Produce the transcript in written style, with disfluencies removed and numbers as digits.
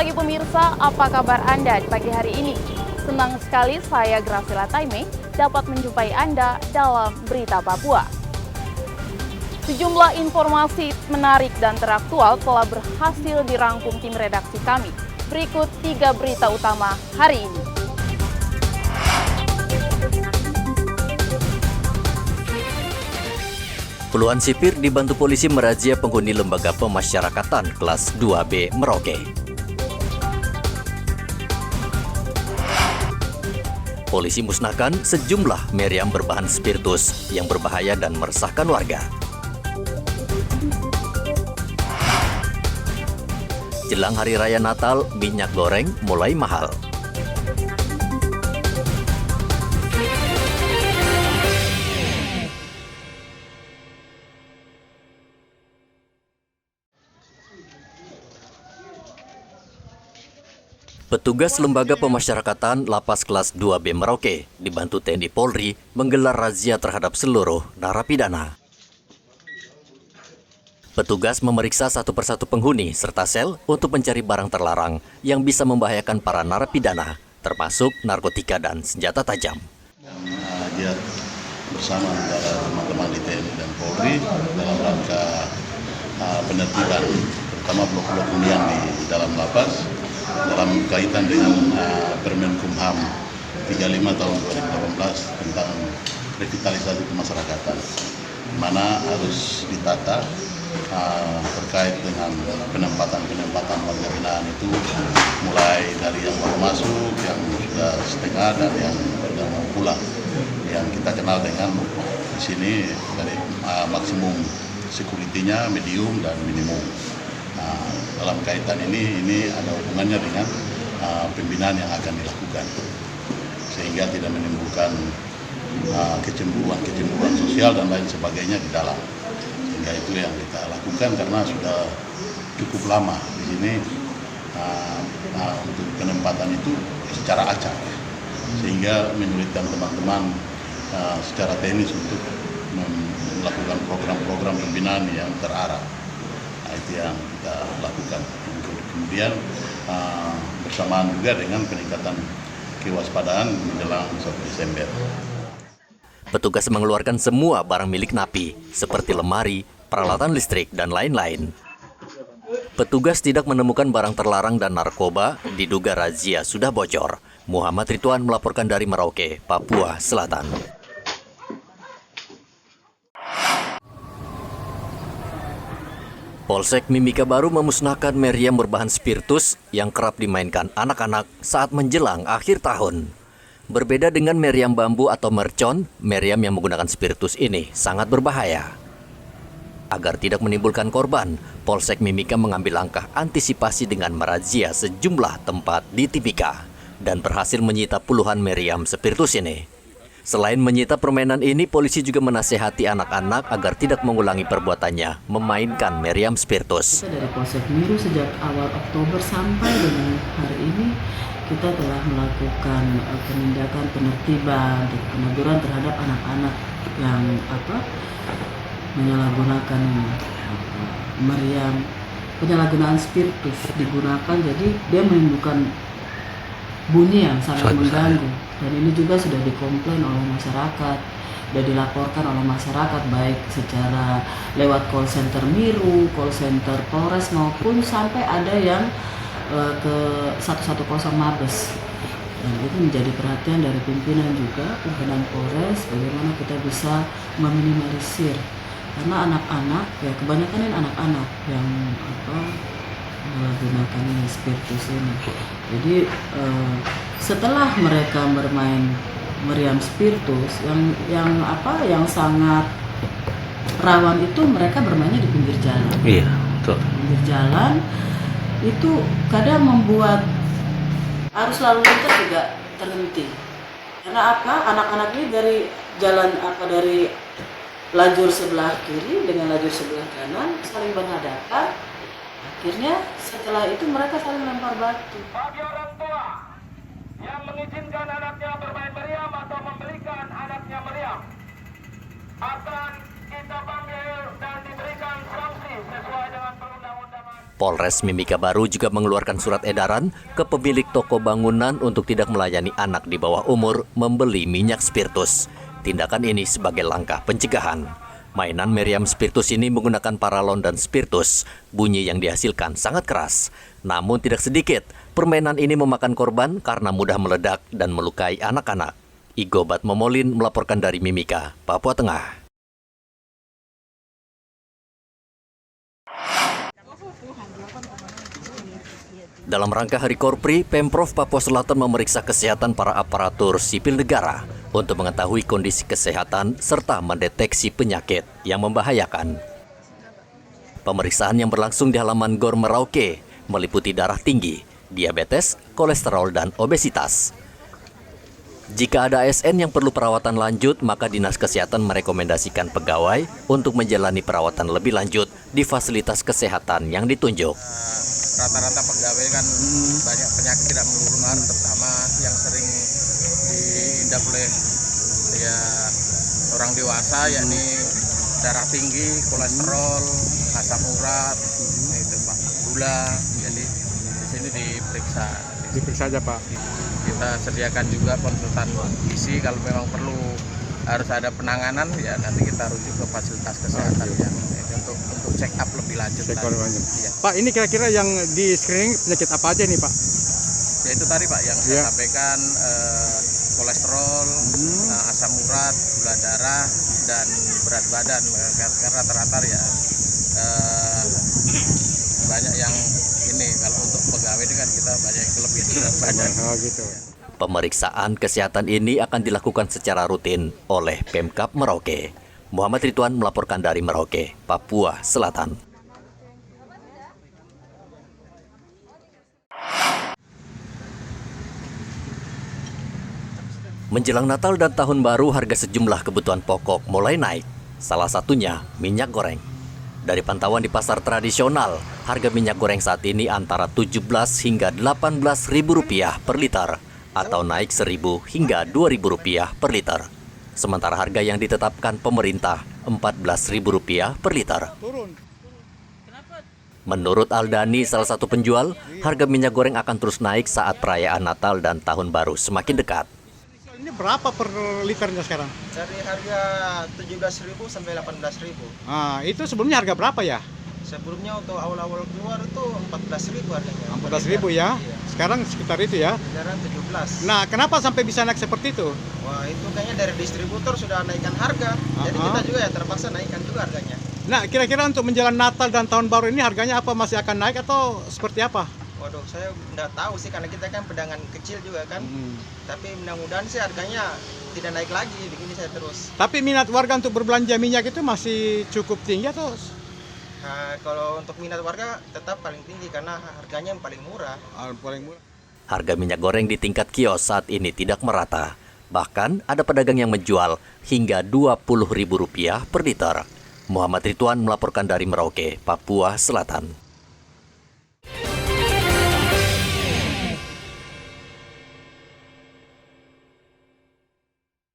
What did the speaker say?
pagi pemirsa, apa kabar Anda di pagi hari ini? Senang sekali saya Gracila Taime dapat menjumpai Anda dalam Berita Papua. Sejumlah informasi menarik dan teraktual telah berhasil dirangkum tim redaksi kami. Berikut 3 berita utama hari ini. Puluhan sipir dibantu polisi merazia penghuni lembaga pemasyarakatan kelas 2B Merauke. Polisi musnahkan sejumlah meriam berbahan spiritus yang berbahaya dan meresahkan warga. Jelang Hari Raya Natal, minyak goreng mulai mahal. Petugas Lembaga Pemasyarakatan Lapas Kelas 2B Merauke dibantu TNI Polri menggelar razia terhadap seluruh narapidana. Petugas memeriksa satu persatu penghuni serta sel untuk mencari barang terlarang yang bisa membahayakan para narapidana, termasuk narkotika dan senjata tajam. Dia bersama antara teman-teman di TNI dan Polri dalam rangka penertiban terutama blok-blok hunian di dalam lapas dalam kaitan dengan Permen Kumham 35 tahun 2018 tentang revitalisasi kemasyarakatan, di mana harus ditata terkait dengan penempatan warga binaan itu, mulai dari yang baru masuk, yang sudah setengah, dan yang sudah mau pulang, yang kita kenal dengan di sini dari maksimum security-nya, medium dan minimum. Dalam kaitan ini ada hubungannya dengan pembinaan yang akan dilakukan, sehingga tidak menimbulkan kecemburuan sosial dan lain sebagainya di dalam. Sehingga itu yang kita lakukan karena sudah cukup lama di sini untuk penempatan itu secara acak, sehingga menyulitkan teman-teman secara teknis untuk melakukan program-program pembinaan yang terarah. Itu yang kita lakukan. Kemudian bersamaan juga dengan peningkatan kewaspadaan menjelang 1 Desember. Petugas mengeluarkan semua barang milik napi, seperti lemari, peralatan listrik, dan lain-lain. Petugas tidak menemukan barang terlarang dan narkoba, diduga razia sudah bocor. Muhammad Ridwan melaporkan dari Merauke, Papua Selatan. Polsek Mimika Baru memusnahkan meriam berbahan spiritus yang kerap dimainkan anak-anak saat menjelang akhir tahun. Berbeda dengan meriam bambu atau mercon, meriam yang menggunakan spiritus ini sangat berbahaya. Agar tidak menimbulkan korban, Polsek Mimika mengambil langkah antisipasi dengan merazia sejumlah tempat di Timika dan berhasil menyita puluhan meriam spiritus ini. Selain menyita permainan ini, polisi juga menasihati anak-anak agar tidak mengulangi perbuatannya memainkan meriam spiritus. Dari Polsek Miru sejak awal Oktober sampai dengan hari ini kita telah melakukan penindakan penertiban dan peneguran terhadap anak-anak yang menyalahgunakan meriam, penyalahgunaan spiritus digunakan, jadi dia menimbulkan bunyi yang sangat mengganggu. Dan ini juga sudah dikomplain oleh masyarakat, sudah dilaporkan oleh masyarakat baik secara lewat call center Miru, call center Polres maupun sampai ada yang ke 110 Mabes. Dan itu menjadi perhatian dari pimpinan juga, pimpinan Polres, bagaimana kita bisa meminimalisir. Karena anak-anak, ya kebanyakan ini anak-anak yang menggunakan spiritus ini. Jadi setelah mereka bermain meriam spiritus yang sangat rawan itu, mereka bermainnya di pinggir jalan. Iya, betul. Pinggir jalan itu kadang membuat arus lalu lintas juga terhenti. Karena anak-anak ini dari jalan dari lajur sebelah kiri dengan lajur sebelah kanan saling berhadapan. Akhirnya setelah itu mereka saling lempar batu. Bagi orang tua yang mengizinkan anaknya bermain meriam atau memberikan anaknya meriam, akan kita panggil dan diberikan sanksi sesuai dengan perundang-undangan. Polres Mimika Baru juga mengeluarkan surat edaran ke pemilik toko bangunan untuk tidak melayani anak di bawah umur membeli minyak spiritus. Tindakan ini sebagai langkah pencegahan. Mainan meriam spiritus ini menggunakan paralon dan spiritus. Bunyi yang dihasilkan sangat keras. Namun tidak sedikit, permainan ini memakan korban karena mudah meledak dan melukai anak-anak. Igobat Momolin melaporkan dari Mimika, Papua Tengah. Dalam rangka Hari Korpri, Pemprov Papua Selatan memeriksa kesehatan para aparatur sipil negara untuk mengetahui kondisi kesehatan serta mendeteksi penyakit yang membahayakan. Pemeriksaan yang berlangsung di halaman Gor Merauke meliputi darah tinggi, diabetes, kolesterol, dan obesitas. Jika ada ASN yang perlu perawatan lanjut, maka Dinas Kesehatan merekomendasikan pegawai untuk menjalani perawatan lebih lanjut di fasilitas kesehatan yang ditunjuk. Rata-rata pegawai kan banyak penyakit tidak menular, terutama yang sering diidap oleh ya orang dewasa, yakni darah tinggi, kolesterol, asam urat, itu Pak, gula. Jadi di sini diperiksa. Diperiksa aja Pak. Kita sediakan juga konsultan gizi kalau memang perlu harus ada penanganan, ya nanti kita rujuk ke fasilitas kesehatan yang untuk check up lebih lanjut. Ya. Pak, ini kira-kira yang di screening penyakit apa aja nih Pak? Ya itu tadi Pak yang saya sampaikan, kolesterol, asam urat, gula darah, dan berat badan. Karena rata-rata ya banyak yang ini, kalau untuk pegawai ini kan kita banyak yang kelebihan berat badan. Oh gitu. Pemeriksaan kesehatan ini akan dilakukan secara rutin oleh Pemkab Merauke. Muhammad Ridwan melaporkan dari Merauke, Papua Selatan. Menjelang Natal dan Tahun Baru, harga sejumlah kebutuhan pokok mulai naik. Salah satunya minyak goreng. Dari pantauan di pasar tradisional, harga minyak goreng saat ini antara 17 hingga 18 ribu rupiah per liter, atau naik 1.000 hingga 2.000 rupiah per liter. Sementara harga yang ditetapkan pemerintah 14.000 rupiah per liter. Menurut Aldani, salah satu penjual, harga minyak goreng akan terus naik saat perayaan Natal dan Tahun Baru semakin dekat. Ini berapa per liternya sekarang? Dari harga 17.000 sampai 18.000. Ah, itu sebelumnya harga berapa ya? Sebelumnya untuk awal-awal keluar itu 14.000 harganya. 14.000 ya? Iya. Sekarang sekitar itu ya? Sekarang 17. Nah, kenapa sampai bisa naik seperti itu? Wah, itu kayaknya dari distributor sudah naikkan harga. Jadi kita juga ya terpaksa naikkan juga harganya. Nah, kira-kira untuk menjelang Natal dan Tahun Baru ini harganya apa? Masih akan naik atau seperti apa? Waduh, saya nggak tahu sih karena kita kan pedagang kecil juga kan. Tapi mudah-mudahan sih harganya tidak naik lagi, begini saya terus. Tapi minat warga untuk berbelanja minyak itu masih cukup tinggi atau? Nah, kalau untuk minat warga tetap paling tinggi karena harganya yang paling murah. Paling murah. Harga minyak goreng di tingkat kios saat ini tidak merata. Bahkan ada pedagang yang menjual hingga Rp20.000 per liter. Muhammad Ridwan melaporkan dari Merauke, Papua Selatan.